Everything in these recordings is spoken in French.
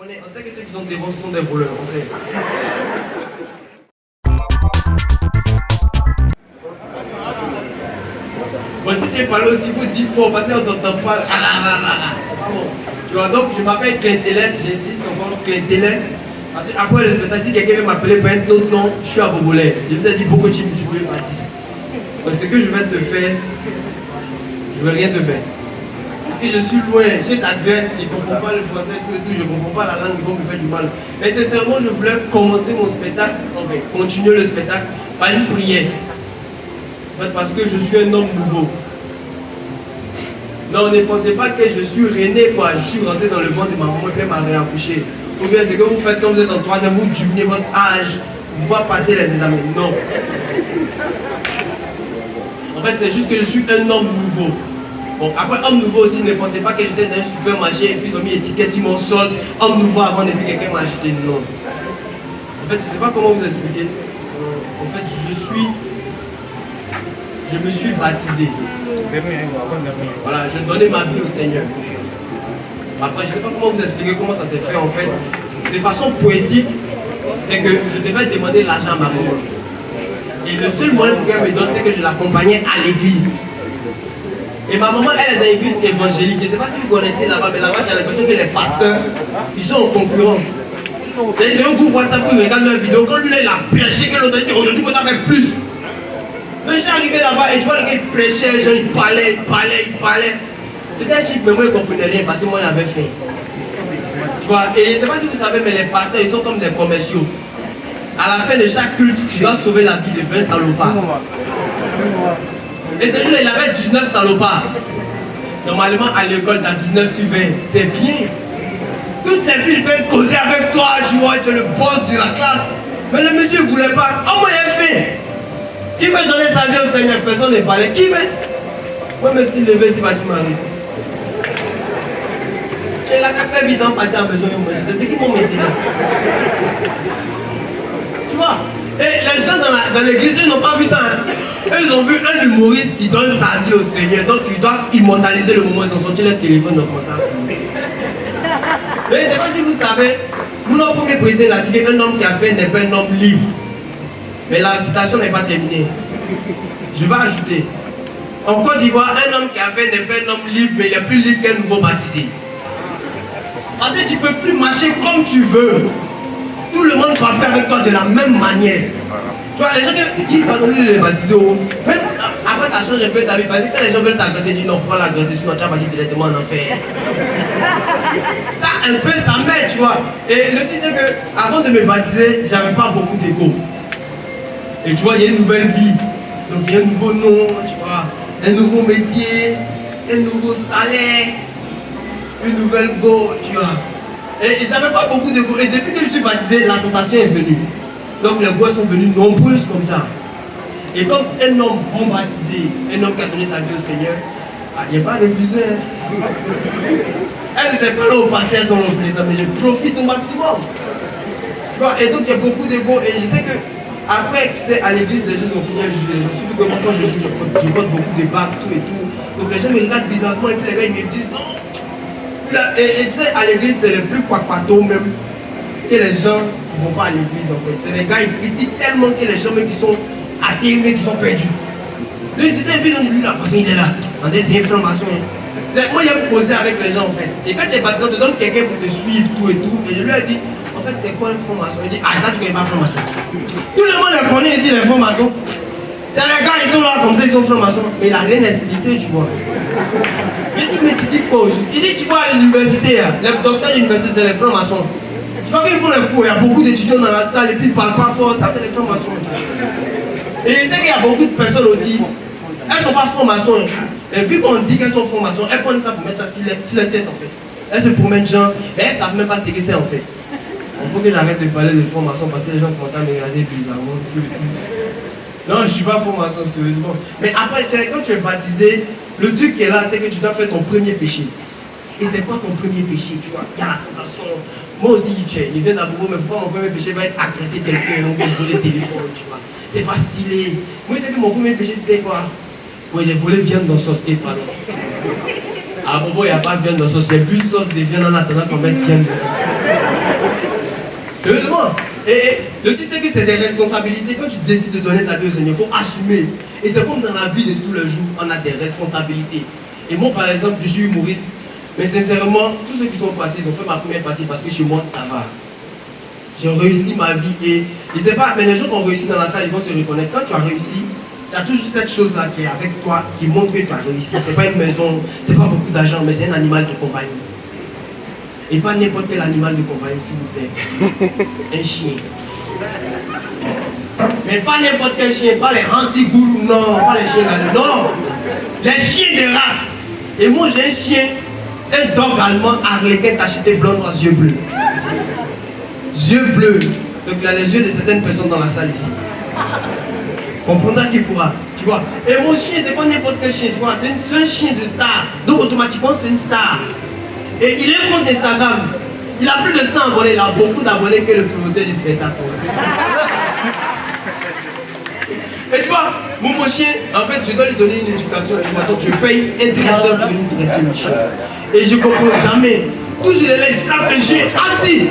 On sait que ceux qui sont devant sont des voleurs, on sait. Bon, si tu es parlé aussi, il faut 10 fois, parce qu'on t'entend pas. C'est pas bon. Tu vois, donc je m'appelle Clintelette, j'insiste encore Clintelette. Parce que après le spectacle, si quelqu'un veut m'appeler par un autre nom, je suis à Bobolais. Je vous ai dit beaucoup de chips, tu peux Baptiste. Donc ce que je vais te faire, je ne vais rien te faire. Parce que je suis loin, cette adresse, je ne comprends pas le français, tout et tout, je ne comprends pas la langue, ils vont me faire du mal. Mais sincèrement, je voulais commencer mon spectacle, enfin, continuer le spectacle par une prière. En fait, parce que je suis un homme nouveau. Non, ne pensez pas que je suis rené, quoi. Je suis rentré dans le ventre de ma maman et puis elle m'a réaccouché. Ou bien c'est que vous faites comme vous êtes en troisième, vous diminuez votre âge, vous voyez passer les examens. Non. En fait, c'est juste que je suis un homme nouveau. Bon, après, homme nouveau aussi, ne pensez pas que j'étais dans un supermarché et puis ils ont mis étiquette, ils m'ont solde. Homme nouveau avant et puis quelqu'un m'a acheté. Non. En fait, je ne sais pas comment vous expliquer. En fait, je me suis baptisé. Voilà, je donnais ma vie au Seigneur. Après, je ne sais pas comment vous expliquer comment ça s'est fait en fait. De façon poétique, c'est que je devais demander l'argent à ma maman. Et le seul moyen pour qu'elle me donne, c'est que je l'accompagnais à l'église. Et ma maman, elle est dans l'église évangélique. Je ne sais pas si vous connaissez là-bas, mais là-bas, j'ai l'impression que les pasteurs, ils sont en concurrence. C'est un groupe WhatsApp où ils regardent leurs vidéos. Quand lui, là, il a prêché que l'autre dit aujourd'hui, on a fait plus. Mais je suis arrivé là-bas et tu vois le gars, il prêchait, les gens, ils parlaient. C'était chic, mais moi, je ne comprenais rien parce que moi, j'avais faim. Tu vois, et je ne sais pas si vous savez, mais les pasteurs, ils sont comme des commerciaux. À la fin de chaque culte, tu dois sauver la vie de 20 salopards. Et ce jour-là, il avait 19 salopards. Normalement, à l'école, tu as 19 sur 20. C'est bien. Toutes les filles peuvent causer avec toi, tu vois, tu es le boss de la classe. Mais le monsieur ne voulait pas. Oh, moi, il a faim. Qui veut donner sa vie au Seigneur? Personne ne parlait. Qui veut? Moi, mais s'il levait, c'est pas du mari. J'ai la café vide en partie en besoin de moi. C'est ce qui m'intéresse. Tu vois? Et les gens dans l'église, ils n'ont pas vu ça. Hein? Eux, ils ont vu un humoriste qui donne sa vie au Seigneur. Donc, ils doivent immortaliser le moment. Ils ont sorti leur téléphone dans ça. Mais je ne sais pas si vous savez, notre premier président a dit qu'un homme qui a fait n'est pas un homme libre. Mais la citation n'est pas terminée. Je vais ajouter. En Côte d'Ivoire, un homme qui a fait n'est pas un homme libre, mais il est plus libre qu'un nouveau baptisé. Parce que tu ne peux plus marcher comme tu veux. Tout le monde va faire avec toi de la même manière. Tu vois, les gens qui pardonnent les baptisés, même après ça change un peu ta vie. Parce que quand les gens veulent t'agresser, ils disent non, prends l'agresser, sinon tu vas partir directement en enfer. Ça, un peu, ça m'aide, tu vois. Et le truc, c'est que avant de me baptiser, j'avais pas beaucoup d'égo. Et tu vois, il y a une nouvelle vie. Donc il y a un nouveau nom, tu vois, un nouveau métier, un nouveau salaire, une nouvelle go, tu vois. Et j'avais pas beaucoup de go. Et depuis que je suis baptisé, la tentation est venue. Donc les go sont venus nombreuses comme ça. Et comme un homme bon baptisé, un homme qui a donné sa vie au Seigneur, il n'y a pas refusé. Elles étaient pas là au passé, elles sont là au plaisir, mais je profite au maximum. Tu vois, et donc il y a beaucoup de go. Et je sais que après, tu sais, à l'église, les gens ont fini à juger. Surtout que moi, quand je joue, je vote beaucoup de bacs, tout et tout. Donc les gens me regardent bizarrement et puis les gars, ils me disent non. Et tu sais, à l'église, c'est le plus quapato même que les gens ne vont pas à l'église en fait. C'est les gars, ils critiquent tellement que les gens même qui sont athées, mais qui sont perdus. Lui, c'était vu dans lui, la façon il est là. C'est une formation. Moi, il a posé avec les gens en fait. Et quand tu es baptisé, on te donne quelqu'un pour te suivre, tout et tout. Et je lui ai dit, en fait, c'est quoi une formation? Il dit, ah, attends, tu connais pas formation. Tout le monde connaît ici les formations. C'est les gars, ils sont là comme ça, ils sont formation. Mais il n'a rien expliqué, tu vois. Il dit, mais tu dis quoi? Il dit, tu vois, à l'université, les docteurs de l'université, c'est les formations. Tu vois qu'ils font les cours, il y a beaucoup d'étudiants dans la salle et puis ils ne parlent pas fort, ça c'est les formations. Et il sait qu'il y a beaucoup de personnes aussi, elles ne sont pas formations. Et vu qu'on dit qu'elles sont formations, elles prennent ça pour mettre ça sur les têtes en fait. Elles se promènent gens, mais elles ne savent même pas ce que c'est en fait. Il faut que j'arrête de parler de formation parce que les gens commencent à me regarder bizarrement. Non, je ne suis pas formation, sérieusement. Mais après, quand tu es baptisé, le truc qui est là, c'est que tu dois faire ton premier péché. Et c'est quoi ton premier péché, tu vois? Il y a la tentation. Moi aussi, il vient d'abord, mais pourquoi mon premier péché va être agresser quelqu'un, donc voler le téléphone, tu vois? C'est pas stylé. Moi, je sais que mon premier péché, c'était quoi? Oui, j'ai volé viande dans sauce, et pardon. À propos, il n'y a pas de viande dans sauce, il y a plus de sauce de viande en attendant qu'on mette viande dedans. Sérieusement. Et le truc, c'est que c'est des responsabilités. Quand tu décides de donner ta vie au Seigneur, il faut assumer. Et c'est comme dans la vie de tous les jours, on a des responsabilités. Et moi, par exemple, je suis humoriste. Mais sincèrement, tous ceux qui sont passés, ils ont fait ma première partie parce que chez moi, ça va. J'ai réussi ma vie et je sais pas, mais les gens qui ont réussi dans la salle, ils vont se reconnaître. Quand tu as réussi, tu as toujours cette chose-là qui est avec toi, qui montre que tu as réussi. C'est pas une maison, c'est pas beaucoup d'argent, mais c'est un animal de compagnie. Et pas n'importe quel animal de compagnie, s'il vous plaît. Un chien. Mais pas n'importe quel chien, pas les Hansi-Gourou, non, pas les chiens galeux, non. Les chiens de race. Et moi j'ai un chien, un dog allemand arlequin tacheté blanc, noir, yeux bleus. Yeux bleus. Donc il a les yeux de certaines personnes dans la salle ici. Comprendra qui pourra, tu vois. Et mon chien, c'est pas n'importe quel chien, tu vois. C'est un chien de star. Donc automatiquement, c'est une star. Et il est compte Instagram. Il a plus de 100 abonnés. Il a beaucoup d'abonnés que le promoteur du spectacle. Et tu vois, mon chien, en fait, je dois lui donner une éducation. Tu vois, donc je paye un dresseur pour lui dresser le chien. Et je comprends jamais. Toujours les lèvres, il frappe le chien, assis,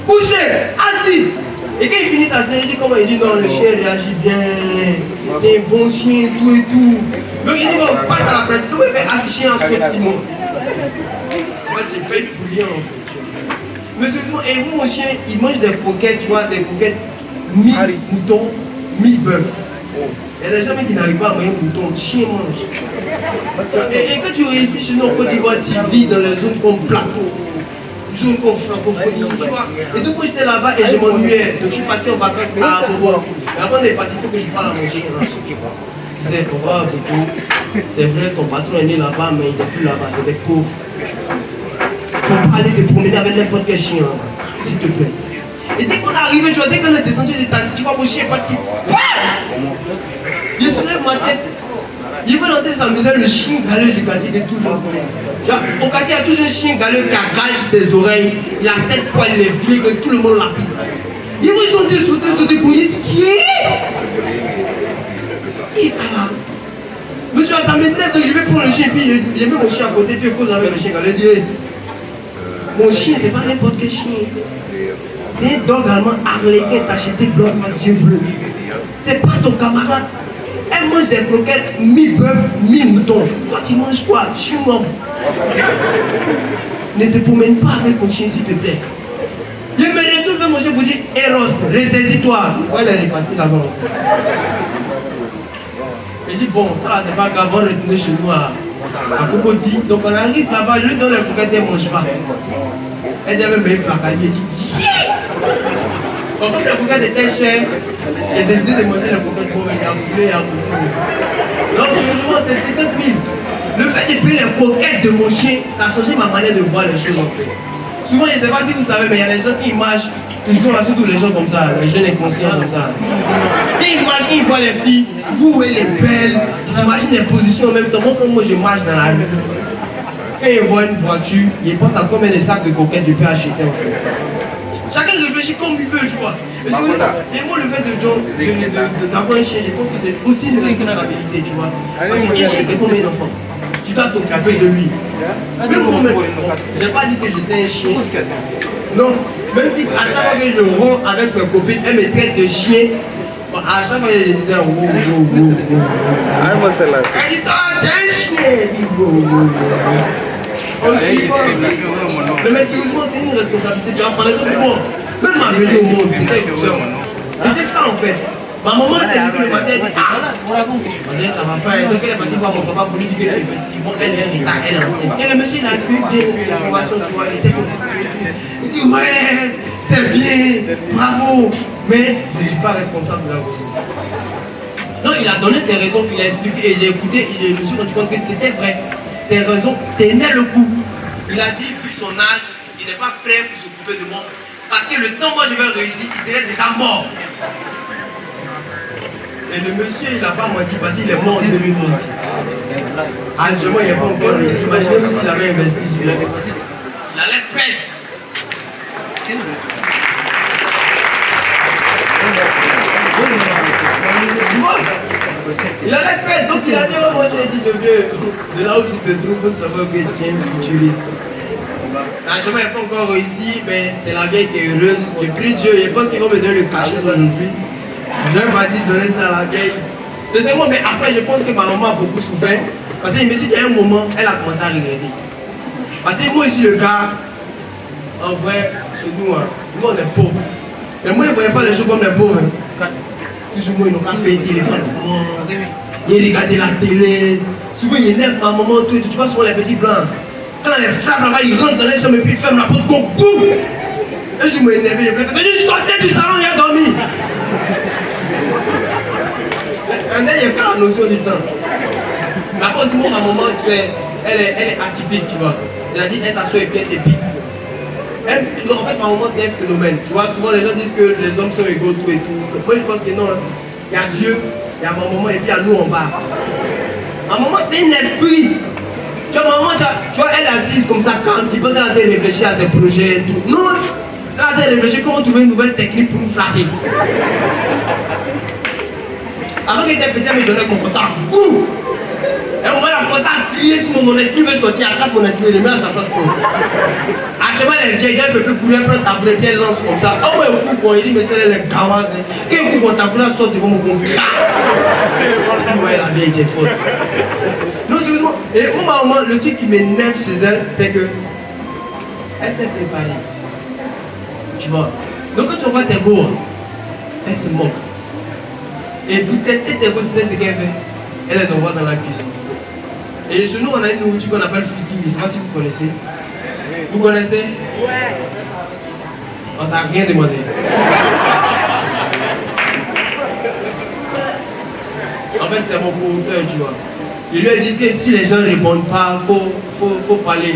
couché, assis. Et quand il finit sa série, il dit comment? Il dit non, le chien réagit bien, c'est un bon chien, tout et tout. Donc il dit bon, passe à la place, comment il fait assis chien en saute Simon? Moi, je paye pour rien en fait. Mais sérieusement, et vous, mon chien, il mange des croquettes, tu vois, des croquettes mi-mouton, mi-bœuf. Il y a des gens qui n'arrivent pas à manger mouton, le chien mange. Et quand tu réussis chez nous en Côte d'Ivoire, tu vis dans les zones comme Plateau, zone comme francophonie, tu vois. Et donc quand j'étais là-bas et je m'ennuyais, donc je suis parti en vacances à Bobo. Et avant d'être parti, il faut que je parle à manger. Je disais, Bobo, c'est vrai, ton patron est né là-bas, mais il n'est plus là-bas, c'est des pauvres. Il faut pas aller te promener avec n'importe quel chien, s'il te plaît. Et dès qu'on est arrivé, tu vois, dès qu'on est descendu des taxis, tu vois, mon chien est parti. Il soulève ma tête. Il veut entrer s'amuser le chien galeux du quartier que tout le monde connaît. Tu vois, au quartier, il y a toujours un chien galeux qui a gale sur ses oreilles. Il a 7 poils, il est flics, que tout le monde l'appelle. Ils vont sauter pour il dit qui est là. Mais tu vois, ça m'énerve, donc je vais prendre le chien, puis j'ai mis mon chien à côté, puis je cause avec le chien galeux. Il dit, mon chien, c'est pas n'importe quel chien. C'est un dog allemand arlequin tacheté blanc, yeux bleus. C'est pas ton camarade. Elle mange des croquettes mi-bœuf, mi-mouton. Toi, tu manges quoi? Chinois. Ne te promène pas avec ton chien, s'il te plaît. Je me retourne vers mon chien pour dire Eros, ressaisis-toi. Ouais, elle est repartie là-bas. Je dis bon, ça là, c'est pas grave, on va retourner chez nous à Cocody. Donc on arrive là-bas, je lui donne les croquettes, elle ne mange pas. Elle dit même un placard, elle dit donc comme les croquettes étaient chères, j'ai décidé de manger les croquettes pour venir à couler et à couler. Donc sérieusement, c'est 50 000. Le fait de payer les croquettes de mon chien, ça a changé ma manière de voir les choses en fait. Souvent, je ne sais pas si vous savez, mais il y a des gens qui marchent, ils sont là, surtout les gens comme ça, les jeunes inconscients comme ça. Ils marchent, ils voient les filles, où elle est belle, ils s'imaginent les positions en même temps. Moi, comme moi, je marche dans la rue. Quand ils voient une voiture, ils pensent à combien de sacs de coquettes je peux acheter en fait. Chacun réfléchit comme il veut, tu vois. Et moi, le fait d'avoir un chien, je pense que c'est aussi une responsabilité, tu vois. Parce qu'un chien, c'est combien d'enfants? Tu dois t'occuper de lui. Même moi-même, je n'ai pas dit que j'étais un chien. Non, même si à chaque fois que je rentre avec mes copines, elles me traitent de chien. À chaque fois, je disais, wow. Elle dit, ah, t'es un chien. Elle dit, mais sérieusement, c'est une responsabilité. Tu vois, par exemple, moi, même ma venue au monde, c'était ça en fait. Ma maman s'est dit que le matin, elle dit, ah, ça va pas. Donc elle est partie voir mon papa pour lui dire qu'elle est petite. Bon, elle est enceinte. Et le monsieur, il a eu des informations, tu vois, il était comme ça. Il dit, ouais, c'est bien, bravo. Mais je ne suis pas responsable de la grossesse. Non, il a donné ses raisons, il a expliqué et j'ai écouté, et je me suis rendu compte que c'était vrai. Ses raisons tenaient le coup. Il a dit, vu son âge, il n'est pas prêt pour s'occuper de moi. Parce que le temps où moi je vais réussir, il serait déjà mort. Et le monsieur, il n'a pas menti parce qu'il est mort en 2011. Actuellement, il n'est pas encore réussi. Imaginez-vous s'il avait investi sur lui. Il allait perdre. Il allait perdre, donc il a dit, oh moi j'ai dit le vieux, de là où tu te trouves, il faut savoir que tu es un futuriste. Franchement, il n'est pas encore réussi, mais c'est la vieille qui est heureuse. Je prie Dieu, je pense qu'ils vont me donner le cachet aujourd'hui. Je vais partir donner ça à la vieille. C'est moi, mais après, je pense que ma maman a beaucoup souffert. Parce que je me suis dit, à un moment, elle a commencé à regretter. Parce que moi, je suis le gars, en vrai, chez nous, hein, nous on est pauvres. Mais moi, je ne voyais pas les choses comme les pauvres. Toujours, moi, ils n'ont qu'à payer le téléphone. Ils regardent la télé. Souvent, ils énervent ma maman, tout, tu vois, souvent les petits blancs. Quand les femmes là-bas, ils rentrent dans les chambres et puis ils ferment la porte, comme boum! Et je me énerve, je fais, je sortais du salon, il a dormi. Il n'y a pas la notion du temps. Mais après, aussi, ma maman, tu sais, elle est atypique, tu vois. C'est-à-dire, elle s'assoit et puis elle pique. En fait, ma maman, c'est un phénomène. Tu vois, souvent les gens disent que les hommes sont égaux, tout et tout. Moi, je pense que non. Il y a Dieu, il y a ma maman et puis il y a nous en bas. Ma maman, c'est un esprit. Tu vois, ma maman, tu vois, elle est assise comme ça, quand tu penses, elle a réfléchir à ses projets et tout. Non, elle a réfléchi comment trouver une nouvelle technique pour nous flatter. Avant qu'elle était petite, elle me donnait confortable. Ouh! Et au moment, elle a commencé à crier sur mon esprit, veut sortir, elle attrape mon esprit, elle le met à sa place. Actuellement, elle est vieille, elle ne peut plus courir, elle prend ta boule et elle lance comme ça. Oh, ouais, au coup, bon, il dit, mais c'est elle est gawasse. Et au coup, bon, ta boule sort devant mon compte. Ouais, la vieille était folle. Non, excuse-moi. Et moi, maman, le truc qui m'énerve chez elle, c'est que elle s'est préparée. Tu vois. Donc, quand tu vois tes go, elle se moque. Et pour tester tes go, tu sais ce qu'elle fait? Elle les envoie dans la cuisine. Et chez nous, on a une nourriture qu'on appelle foutu. Je ne sais pas si vous connaissez. Vous connaissez? Ouais. On t'a rien demandé. En fait, c'est mon producteur, tu vois. Il lui a dit que si les gens ne répondent pas, il faut parler.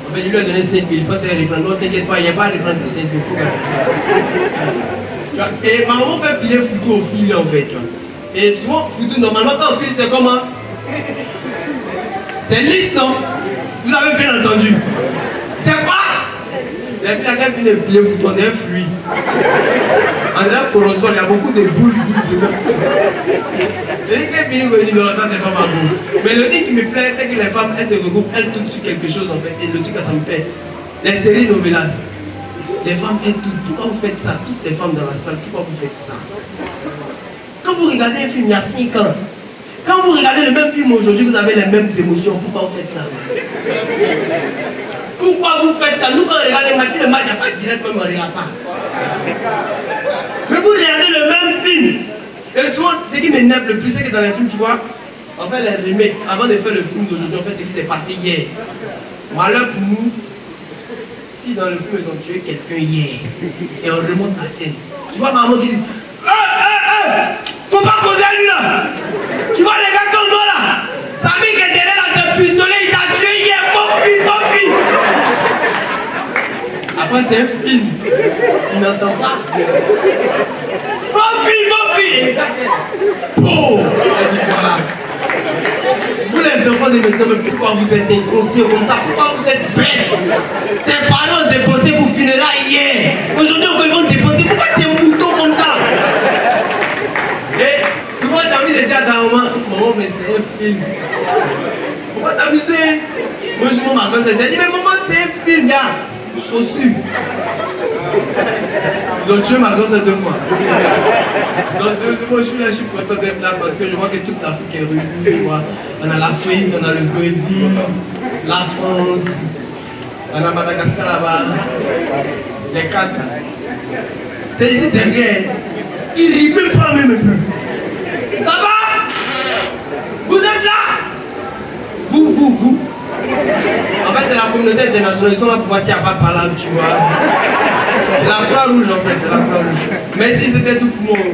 En fait, il lui a donné 5 000. Parce qu'elle répond. Non, t'inquiète pas, il n'y a pas à répondre de 5 000. Tu vois. Et ma maman fait filer Foutou au fil, en fait. Tu vois. Et souvent, Foutou, normalement, quand on file, c'est comment? C'est lisse, non? Vous avez bien entendu. C'est quoi? La fille a fait le Foutou, on est fluide. En un corosol, il y a beaucoup de boules dedans. Et dès qu'elle finit, elle dit non, ça c'est pas ma boule. Mais le truc qui me plaît, c'est que les femmes, elles se regroupent, elles touchent sur quelque chose en fait. Et le truc, ça me plaît. Les séries novelas. Les femmes, elles touchent. Pourquoi vous faites ça? Toutes les femmes dans la salle, pourquoi vous faites ça? Quand vous regardez un film il y a 5 ans, quand vous regardez le même film aujourd'hui, vous avez les mêmes émotions. Pourquoi vous faites ça? Pourquoi vous faites ça? Nous, quand on regarde un match, le match, il n'y a pas de direct, même on ne regarde pas. Mais vous regardez le même film. Et souvent, ce qui m'énerve le plus, c'est que dans les films, tu vois, on fait les remakes. Avant de faire le film d'aujourd'hui, on fait ce qui s'est passé hier. Malheur pour nous, si dans le film, ils ont tué quelqu'un hier, et on remonte la scène. Tu vois maman qui dit, faut pas causer à lui là. Tu vois les gars comme moi là, Samy qui était là dans ce pistolet, il t'a tué hier, mon fils. Après c'est un film, il n'entend pas. Mon fils. Oh, voilà. Vous les enfants de maintenant, mais pourquoi vous êtes inconscients comme ça? Pourquoi vous êtes bêtes? Tes parents ont dépensé pour funérailles hier. Aujourd'hui, ils vont dépenser. Pourquoi tu es un mouton comme ça? Et souvent, j'ai envie de dire à ta maman, maman, mais c'est un film. Pourquoi t'amuser? Moi, je m'en marre, elle dit, mais maman, c'est un film, gars. Chaussures. Ils ont tué ma gosse 2 fois. Non, sérieusement, je suis content d'être là parce que je vois que toute l'Afrique est réunie. On a l'Afrique, on a le Brésil, la France, on a Madagascar là-bas, les 4. C'est ici derrière. Ils rient même pas même plus. Ça va? Vous êtes là? Vous. En fait, c'est la communauté internationale, ils sont là pour voir s'il n'y a pas de palabre, tu vois. C'est la Croix-Rouge en fait, c'est la Croix-Rouge. Mais si c'était tout pour moi.